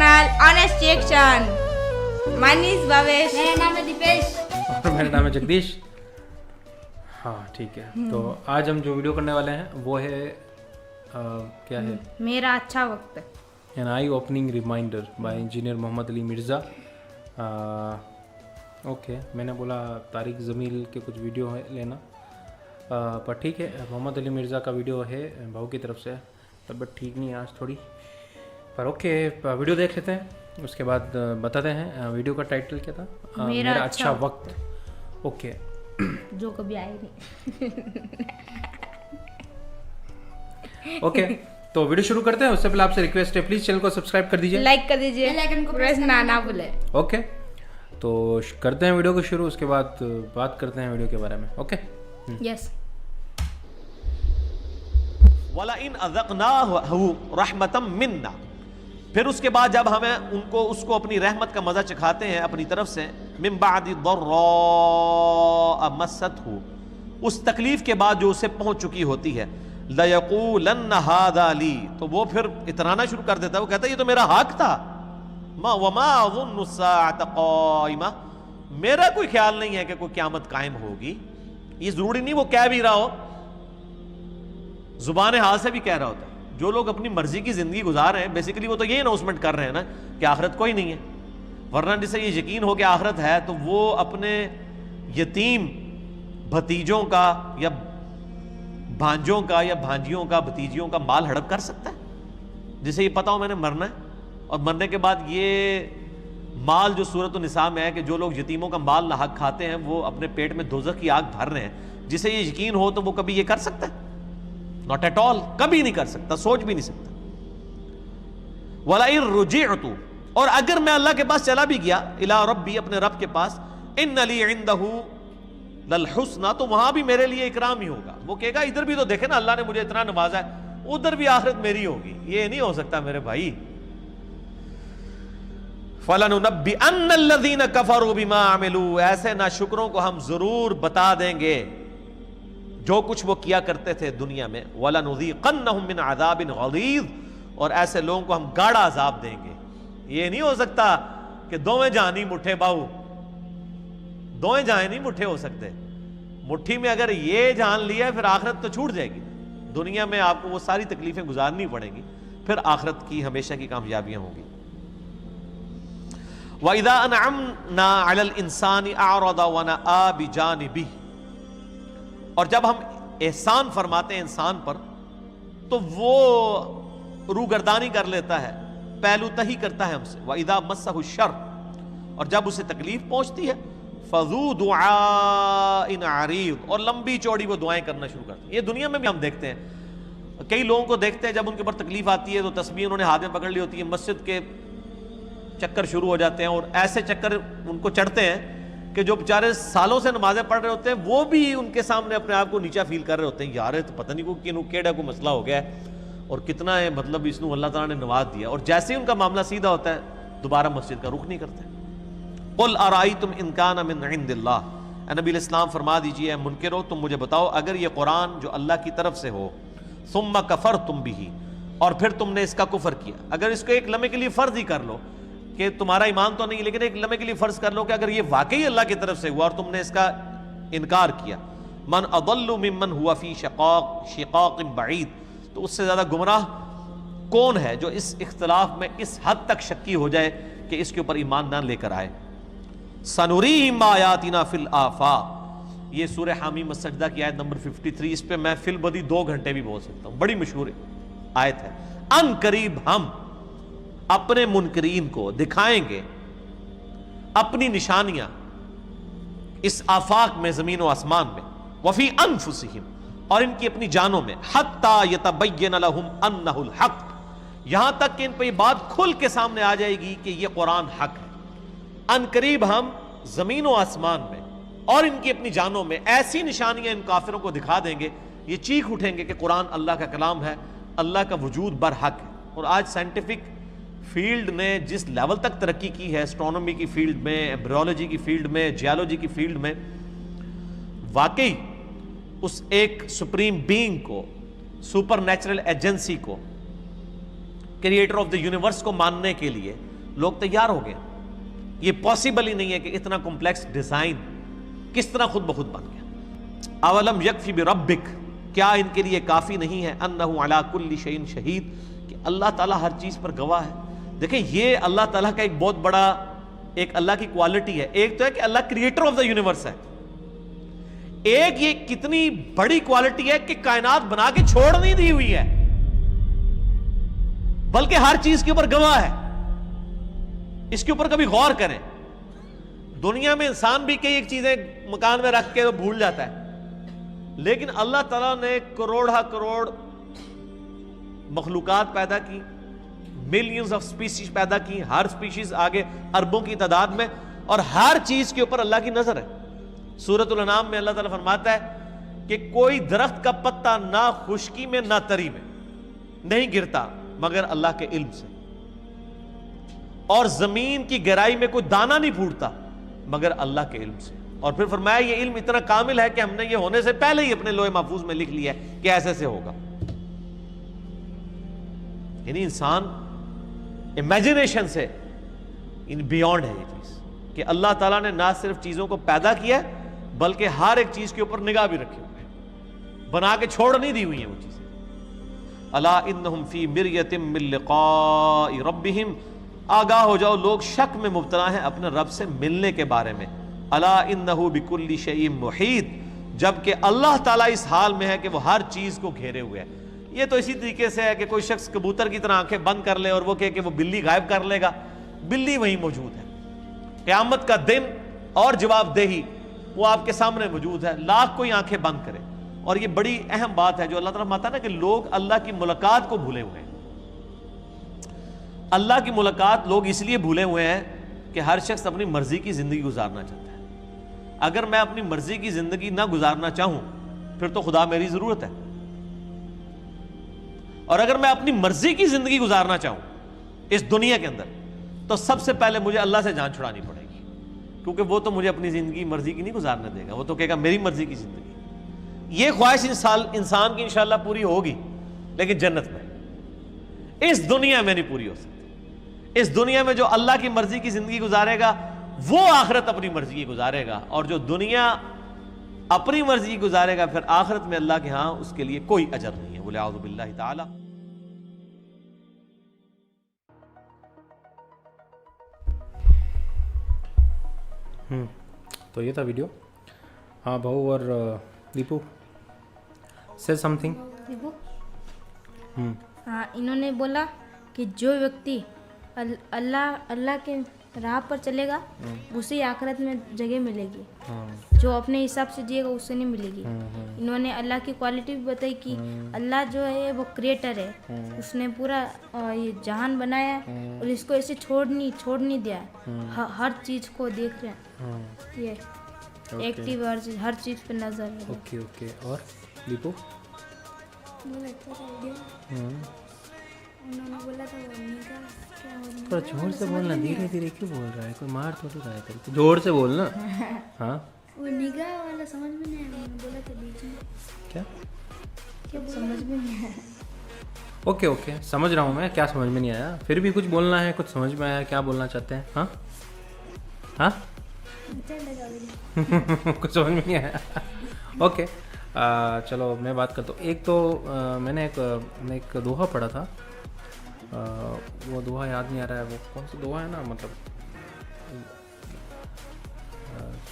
channel Honest Reaction. My name is Bhavesh. मेरा नाम है दीपेश और मेरा नाम है जगदीश। हाँ ठीक है, तो आज हम जो वीडियो करने वाले हैं वो है क्या है, मेरा अच्छा वक्त। An eye opening reminder by engineer Mohammad Ali Mirza. Okay, मैंने बोला तारिक ज़मील के कुछ वीडियो है लेना, पर ठीक है, मोहम्मद अली मिर्ज़ा का वीडियो है, भाऊ की तरफ से। तबीयत ठीक नहीं है आज थोड़ी, पर ओके वीडियो देख लेते हैं, उसके बाद बताते हैं। वीडियो का टाइटल क्या था? मेरा अच्छा वक्त। ओके, जो कभी आए नहीं। ओके तो वीडियो शुरू करते हैं। उससे पहले आपसे रिक्वेस्ट है, प्लीज़ चैनल को सब्सक्राइब कर दीजिए, लाइक कर दीजिए, बेल आइकन को प्रेस ना भूले। ओके तो करते हैं वीडियो को शुरू, उसके बाद बात करते हैं वीडियो के बारे में। Okay yes. वला इन अज़क़नाहु रहमतम मिन्ना, फिर उसके बाद जब हमें उसको अपनी रहमत का मज़ा चखाते हैं अपनी तरफ से, मिन बादि दर्रा मस्सतहु, उस तकलीफ के बाद जो उसे पहुंच चुकी होती है, लयक़ूलन्न हाज़ा ली, तो वो फिर इतराना शुरू कर देता है, वो कहता है ये तो मेरा हक था। मा वमा अज़ुन्नु अस्साअत क़ाइमा, मेरा कोई ख्याल नहीं है कि कोई क़यामत कायम होगी। ये जरूरी नहीं वो कह भी रहा हो, जुबान हाल से भी कह रहा होता है। जो लोग अपनी मर्जी की जिंदगी गुजार रहे हैं, बेसिकली वो तो ये अनाउंसमेंट कर रहे हैं ना कि आखिरत कोई नहीं है। वरना जिसे ये यकीन हो कि आखिरत है, तो वो अपने यतीम भतीजों का या भांजों का या भांजियों का भतीजियों का माल हड़प कर सकता है, जिसे ये पता हो मैंने मरना है, और मरने के बाद ये माल जो सूरत निसा में है कि जो लोग यतीमों का माल नाहक खाते हैं वो अपने पेट में दोज़ख की आग भर रहे हैं, जिसे ये यकीन हो तो वो कभी ये कर सकता है? नॉट एट ऑल, कभी नहीं कर सकता, सोच भी नहीं सकता। वला इन रुजिअतु, और अगर मैं अल्लाह के पास चला भी गया, इला रब्बी, अपने रब के पास, इन्न ली इंदहु लल हुस्ना, तो वहां भी मेरे लिए इकराम ही होगा। वो कहेगा इधर भी तो देखे ना, अल्लाह ने मुझे इतना नवाजा है, उधर भी आखिरत मेरी होगी। ये नहीं हो सकता मेरे भाई। फलनुनब्बिअन्नल्लज़ीना कफरू बिमा अमिलू, ऐसे नाशुकरों को हम जरूर बता देंगे जो कुछ वो किया करते थे दुनिया में। वलनुज़ीक़न्नहुम मिन अज़ाबिन गलीज़, और ऐसे लोगों को हम गाढ़ा अजाब देंगे। ये नहीं हो सकता कि दोवें जहानी मुट्ठे बाहू, दोवें जहां नहीं मुट्ठे हो सकते। मुट्ठी में अगर ये जान लिया फिर आखिरत तो छूट जाएगी। दुनिया में आपको वो सारी तकलीफें गुजारनी पड़ेंगी, फिर आखिरत की हमेशा की कामयाबियां होंगी। वइज़ा अनअमना अलल इंसानी अअरदा व नअ बिजानिबिही, और जब हम एहसान फरमाते हैं इंसान पर तो वो रूगर्दानी कर लेता है, पहलू तही करता है हमसे। वइज़ा मस्सहु शर, और जब उसे तकलीफ पहुंचती है, फज़ू दुआइन अरीद, और लंबी चौड़ी वो दुआएं करना शुरू करते हैं। ये दुनिया में भी हम देखते हैं, कई लोगों को देखते हैं जब उनके ऊपर तकलीफ आती है तो तस्बीह उन्होंने हाथ में पकड़ ली होती है, मस्जिद के चक्कर शुरू हो जाते हैं, और ऐसे चक्कर उनको चढ़ते हैं कि जो बेचारे सालों से नमाजें पढ़ रहे होते हैं वो भी उनके सामने अपने आप को नीचा फील कर रहे होते हैं। यार तो पता नहीं को किनू केड़ा को मसला हो गया है, और कितना है मतलब इसनू अल्लाह ताला ने नवाज दिया, और जैसे ही उनका मामला सीधा होता है दोबारा मस्जिद का रुख नहीं करते। कुल अराइतुम इन कान मिन इंदिल्लाह, नबी इस्लाम फरमा दीजिए मुनकिरो, तुम मुझे बताओ अगर ये कुरान जो अल्लाह की तरफ से हो, सुम्मा कफरतुम बिही, और फिर तुमने इसका कुफर किया। अगर इसको एक लम्हे के लिए फर्ज ही कर लो कि तुम्हारा ईमान तो नहीं, लेकिन एक लम्हे के लिए फर्ज कर लो कि अगर ये वाकई अल्लाह की तरफ से हुआ और तुमने इसका इनकार किया, मन अदल्लु मिम्मन हुआ फी शिकाक बईद, तो उससे ज्यादा गुमराह कौन है जो इस इख्तिलाफ में इस हद तक शक्की हो जाए कि इसके ऊपर ईमान ना लेकर आए। सनुरीहिम आयातिना फिल आफाक, ये सूरह हामीम सजदा की आयत नंबर 53, इस पे मैं फिल बदी 2 घंटे भी बोल सकता हूं, बड़ी मशहूर आयत है। अन करीब हम अपने मुनकरीन को दिखाएंगे अपनी निशानियां इस आफाक में, जमीन व आसमान में, वफी अनफुसिहिम, और इनकी अपनी जानों में, हत्ता यतबय्यन लहुम अन्नहुल हक, यहां तक कि इन पर यह बात खुल के सामने आ जाएगी कि यह कुरान हक है। अनकरीब हम जमीन व आसमान में और इनकी अपनी जानों में ऐसी निशानियां इन काफिरों को दिखा देंगे, ये चीख उठेंगे कि कुरान अल्लाह का कलाम है, अल्लाह का वजूद बरहक है। और आज साइंटिफिक फील्ड ने जिस लेवल तक तरक्की की है, एस्ट्रोनॉमी की फील्ड में, एम्ब्रियोलॉजी की फील्ड में, जियोलॉजी की फील्ड में, वाकई उस एक सुप्रीम बीइंग को, सुपर नेचुरल एजेंसी को, क्रिएटर ऑफ द यूनिवर्स को मानने के लिए لوگ تیار ہو گئے. یہ پاسبل ہی نہیں ہے کہ اتنا کمپلیکس ڈیزائن کس طرح خود بخود بن گیا. اولم یکفی بربک، کیا ان کے لیے کافی نہیں ہے انہ علی کل شیء شہید، کہ اللہ تعالیٰ ہر چیز پر گواہ ہے. دیکھیں یہ اللہ تعالیٰ کا ایک بہت بڑا ایک اللہ کی کوالٹی ہے. ایک تو ہے کہ اللہ کریٹر آف دا یونیورس ہے، ایک یہ کتنی بڑی کوالٹی ہے کہ کائنات بنا کے چھوڑ نہیں دی ہوئی ہے، بلکہ ہر چیز کے اوپر گواہ ہے. اس کے اوپر کبھی غور کریں. دنیا میں انسان بھی کئی ایک چیزیں مکان میں رکھ کے تو بھول جاتا ہے، لیکن اللہ تعالیٰ نے کروڑا کروڑ مخلوقات پیدا کی، ملینز آف سپیسیز پیدا کی، ہر سپیشیز آگے اربوں کی تعداد میں، اور ہر چیز کے اوپر اللہ کی نظر ہے. سورۃ الانعام میں اللہ تعالیٰ فرماتا ہے کہ کوئی درخت کا پتا نہ خشکی میں نہ تری میں نہیں گرتا مگر اللہ کے علم سے، اور زمین کی گہرائی میں کوئی دانہ نہیں پھوٹتا مگر اللہ کے علم سے. اور پھر فرمایا یہ علم اتنا کامل ہے کہ ہم نے یہ ہونے سے پہلے ہی اپنے لوح محفوظ میں لکھ لیا ہے کہ ایسے سے ہوگا. یعنی انسان امیجنیشن سے بیونڈ ہے یہ چیز کہ اللہ تعالیٰ نے نہ صرف چیزوں کو پیدا کیا ہے بلکہ ہر ایک چیز کے اوپر نگاہ بھی رکھی ہوئی ہے، بنا کے چھوڑ نہیں دی ہوئی ہیں وہ چیزیں. الا انہم فی مریۃ من لقاء ربہم، آگاہ ہو جاؤ لوگ شک میں مبتلا ہیں اپنے رب سے ملنے کے بارے میں. الا انہ بکل شیء محیط، جبکہ اللہ تعالیٰ اس حال میں ہے کہ وہ ہر چیز کو گھیرے ہوئے ہے. یہ تو اسی طریقے سے ہے کہ کوئی شخص کبوتر کی طرح آنکھیں بند کر لے اور وہ کہے کہ وہ بلی غائب کر لے گا، بلی وہیں موجود ہے. قیامت کا دن اور جواب دہی وہ آپ کے سامنے موجود ہے، لاکھ کوئی آنکھیں بند کرے. اور یہ بڑی اہم بات ہے جو اللہ تعالیٰ فرماتا ہے نا کہ لوگ اللہ کی ملاقات کو بھولے ہوئے ہیں. اللہ کی ملاقات لوگ اس لیے بھولے ہوئے ہیں کہ ہر شخص اپنی مرضی کی زندگی گزارنا چاہتا ہے. اگر میں اپنی مرضی کی زندگی نہ گزارنا چاہوں پھر تو خدا میری ضرورت ہے، اور اگر میں اپنی مرضی کی زندگی گزارنا چاہوں اس دنیا کے اندر تو سب سے پہلے مجھے اللہ سے جان چھڑانی پڑے گی، کیونکہ وہ تو مجھے اپنی زندگی مرضی کی نہیں گزارنے دے گا، وہ تو کہے گا میری مرضی کی زندگی. یہ خواہش انسان کی انشاءاللہ پوری ہوگی لیکن جنت میں، اس دنیا میں نہیں پوری ہو سکتی. اس دنیا میں جو اللہ کی مرضی کی زندگی گزارے گا وہ آخرت اپنی مرضی کی گزارے گا، اور جو دنیا اپنی مرضی کی گزارے گا پھر آخرت میں اللہ کے ہاں اس کے لیے کوئی اجر نہیں ہے. بولے اعوذ باللہ تعالی. تو یہ تھا ویڈیو. ہاں بہو اور دیپو سے سم تھنگ. ہاں انہوں نے بولا کہ جو ویکتی اللہ کے راہ پر چلے گا اسے آخرت میں جگہ ملے گی، جو اپنے حساب سے جیے گا اسے نہیں ملے گی. انہوں نے اللہ کی کوالٹی بھی بتائی کہ اللہ جو ہے وہ کریٹر ہے، اس نے پورا یہ جہان بنایا ہے اور اس کو ایسے چھوڑ نہیں دیا ہے، ہر چیز کو دیکھ رہے ہیں، یہ ایکٹیو ہر چیز پہ نظر ہے. Okay okay. اور دیپو تھوڑا زور سے بولنا، دھیرے دھیرے کیوں بول رہا ہے؟ کوئی مار تھوڑی رہا ہے تیرے کو، زور سے بولنا. ہاں وہ نگاہ والا سمجھ میں نہیں آیا، بولا تھا بیچ میں کیا سمجھ میں نہیں آیا. اوکے اوکے سمجھ رہا ہوں میں، کیا سمجھ میں نہیں آیا؟ پھر بھی کچھ بولنا ہے، کچھ سمجھ میں آیا، کیا بولنا چاہتے ہیں؟ ہاں ہاں کچھ سمجھ میں نہیں آیا. اوکے چلو میں بات کرتا ہوں. ایک تو میں نے ایک دوہا پڑھا تھا، وہ دوہا یاد نہیں آ رہا ہے وہ کون سا دوہا ہے نا، مطلب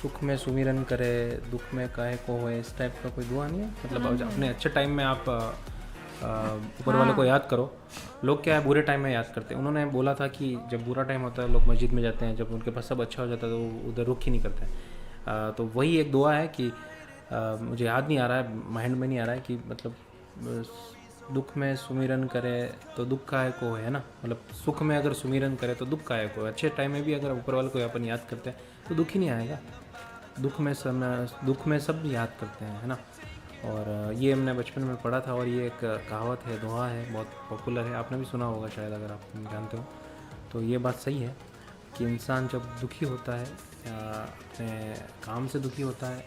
سکھ میں سمیرن کرے دکھ میں کاہے کو ہوئے، اس ٹائپ کا کوئی دعا نہیں ہے. مطلب اپنے اچھے ٹائم میں آپ اوپر والے کو یاد کرو. لوگ کیا ہے برے ٹائم میں یاد کرتے ہیں. انہوں نے بولا تھا کہ جب برا ٹائم ہوتا ہے لوگ مسجد میں جاتے ہیں، جب ان کے پاس سب اچھا ہو جاتا ہے تو وہ ادھر رخ ہی نہیں کرتے ہیں. تو وہی ایک دعا ہے کہ مجھے یاد نہیں آ رہا ہے، مائنڈ میں نہیں آ رہا ہے کہ مطلب دکھ میں سمیرن کرے تو دکھ کاہے کو ہے نا، مطلب سکھ میں اگر سمیرن کرے تو دکھ کاہے کو ہے. اچھے ٹائم میں بھی اگر اوپر والے کو اپن یاد کرتے ہیں تو دکھ ہی نہیں آئے گا. دکھ میں سب یاد کرتے ہیں، ہے نا. اور یہ ہم نے بچپن میں پڑھا تھا، اور یہ ایک کہاوت ہے، دعا ہے، بہت پاپولر ہے، آپ نے بھی سنا ہوگا شاید اگر آپ جانتے ہو. تو یہ بات صحیح ہے کہ انسان جب دکھی ہوتا ہے اپنے کام سے دکھی ہوتا ہے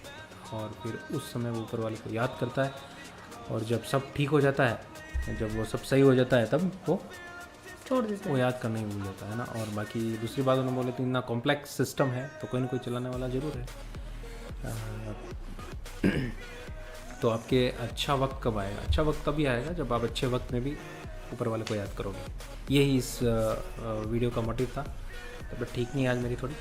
اور پھر اس سمے وہ اوپر والے کو یاد کرتا ہے، اور جب سب ٹھیک ہو جاتا ہے، جب وہ سب صحیح ہو جاتا ہے تب وہ छोड़ देता वो है। याद करना ही भूल जाता है ना। और बाकी दूसरी बात उन्होंने बोले तो इतना कॉम्प्लेक्स सिस्टम है तो कोई ना कोई चलाने वाला ज़रूर है। तो आपके अच्छा वक्त कब आएगा? अच्छा वक्त तभी आएगा जब आप अच्छे वक्त में भी ऊपर वाले को याद करोगे। यही इस वीडियो का मोटिव था। तब ठीक नहीं आज मेरी थोड़ी,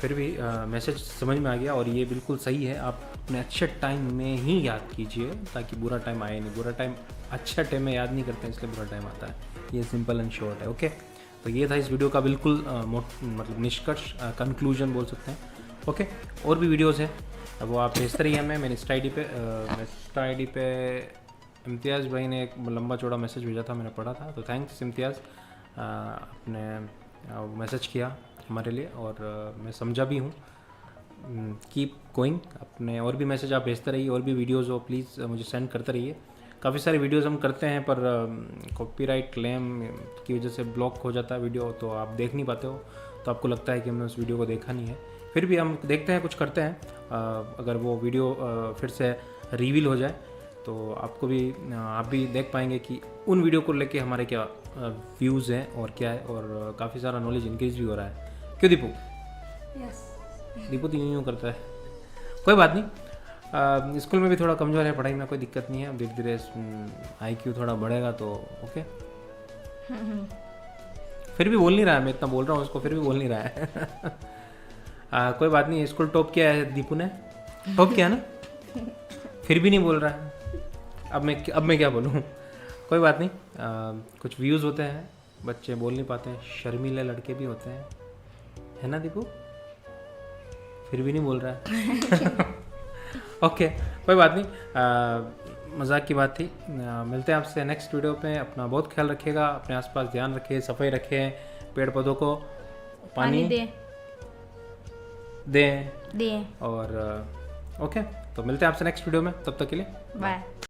फिर भी मैसेज समझ में आ गया और ये बिल्कुल सही है। आप अपने अच्छे टाइम में ही याद कीजिए ताकि बुरा टाइम आए नहीं। बुरा टाइम अच्छा टाइम में याद नहीं करते हैं, इसलिए बुरा टाइम आता है। ये सिंपल एंड शॉर्ट है। ओके, तो ये था इस वीडियो का बिल्कुल मतलब निष्कर्ष, कंक्लूजन बोल सकते हैं। ओके, और भी वीडियोज़ हैं वो आप भेजते रहिए हमें। मेरे इंस्टा आई डी पे इम्तियाज़ भाई ने एक लंबा चौड़ा मैसेज भेजा था, मैंने पढ़ा था, तो थैंक्स इम्तियाज़, आपने मैसेज किया हमारे लिए और मैं समझा भी हूँ। कीप गोइंग, अपने और भी मैसेज आप भेजते रहिए, और भी वीडियोज़ हो प्लीज़ मुझे सेंड करते रहिए। काफ़ी सारे वीडियोज़ हम करते हैं पर कॉपीराइट क्लेम की वजह से ब्लॉक हो जाता है वीडियो, तो आप देख नहीं पाते हो, तो आपको लगता है कि हमने उस वीडियो को देखा नहीं है। फिर भी हम देखते हैं, कुछ करते हैं। अगर वो वीडियो फिर से रिवील हो जाए तो आपको भी आप भी देख पाएंगे कि उन वीडियो को लेके हमारे क्या व्यूज़ हैं और क्या है, और काफ़ी सारा नॉलेज इंक्रीज़ भी हो रहा है। क्यों दीपू? यस। दीपू तो यूँ करता है, कोई बात नहीं। स्कूल में भी थोड़ा कमज़ोर है, पढ़ाई में कोई दिक्कत नहीं है। धीरे धीरे IQ थोड़ा बढ़ेगा तो ओके। फिर भी बोल नहीं रहा है, मैं इतना बोल रहा हूँ उसको, फिर भी बोल नहीं रहा है। कोई बात नहीं। स्कूल टॉप किया है दीपू ने, टॉप किया ना, फिर भी नहीं बोल रहा है। अब मैं क्या बोलूँ? कोई बात नहीं। कुछ व्यूज़ होते हैं, बच्चे बोल नहीं पाते हैं, शर्मीले लड़के भी होते हैं, है ना दीपू? फिर भी नहीं बोल रहा है। ओके, कोई बात नहीं, मजाक की बात थी। मिलते हैं आपसे नेक्स्ट वीडियो पे। अपना बहुत ख्याल रखिएगा, अपने आसपास ध्यान रखिए, सफाई रखें, पेड़ पौधों को पानी दें। और ओके, तो मिलते हैं आपसे नेक्स्ट वीडियो में, तब तक के लिए बाय।